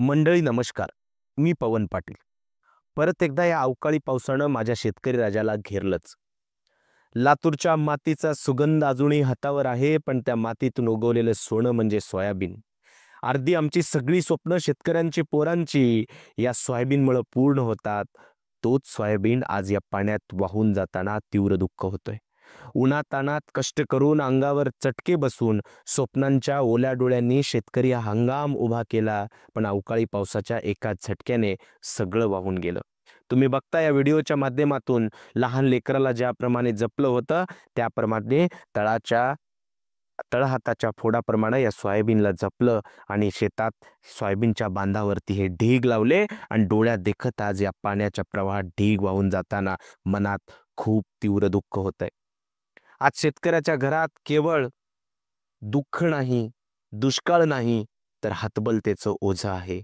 मंडळी नमस्कार. मी पवन पाटील. परत एकदा या अवकाळी पावसानं माझ्या शेतकरी राजाला घेरलंच. लातूरच्या मातीचा सुगंध अजूनही हातावर आहे, पण त्या मातीतून उगवलेलं सोनं म्हणजे सोयाबीन. अर्धी आमची सगळी स्वप्न शेतकऱ्यांची पोरांची या सोयाबीनमुळे पूर्ण होतात. तोच सोयाबीन आज या पाण्यात वाहून जाताना तीव्र दुःख होतोय. उन्हातानात कष्ट करून अंगावर चटके बसून स्वप्नांच्या ओल्या डोळ्यांनी शेतकरी हा हंगाम उभा केला, पण अवकाळी पावसाच्या एका झटक्याने सगळं वाहून गेलं. तुम्ही बघता या व्हिडिओच्या माध्यमातून लहान लेकराला ज्याप्रमाणे जपलं होतं, त्याप्रमाणे तळहाताच्या फोडाप्रमाणे या सोयाबीनला जपलं आणि शेतात सोयाबीनच्या बांधावरती हे ढीग लावले आणि डोळ्यात देखत आज या पाण्याच्या प्रवाहात ढीग वाहून जाताना मनात खूप तीव्र दुःख होतंय. आज शेतकऱ्याच्या घरात केवळ दुःख नाही, दुष्काळ नाही, तर हतबलतेचं ओझं आहे.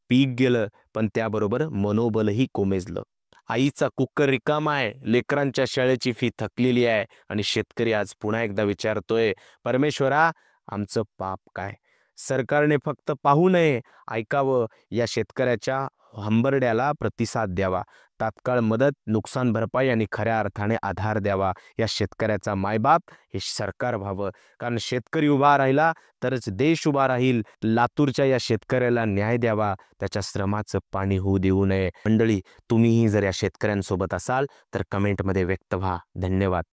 पीक गेलं, पण त्याबरोबर मनोबलही कोमेजलं. आईचा कुकर रिकामा आहे, लेकरांच्या शाळेची फी थकलेली आहे आणि शेतकरी आज पुन्हा एकदा विचारतोय, परमेश्वरा, आमचं पाप काय? सरकारने फक्त पाहू नये, ऐकावं, या शेतकऱ्याच्या हंबरड्याला प्रतिसाद द्यावा. तात्काळ मदत, नुकसान भरपाई आणि खऱ्या अर्थाने आधार द्यावा. या शेतकऱ्याचा मायबाप हे सरकार व्हावं, कारण शेतकरी उभा राहिला तरच देश उभा राहील. लातूरच्या या शेतकऱ्याला न्याय द्यावा, त्याच्या श्रमाचं पाणी होऊ देऊ नये. मंडळी, तुम्हीही जर या शेतकऱ्यांसोबत असाल तर कमेंटमध्ये व्यक्त व्हा. धन्यवाद.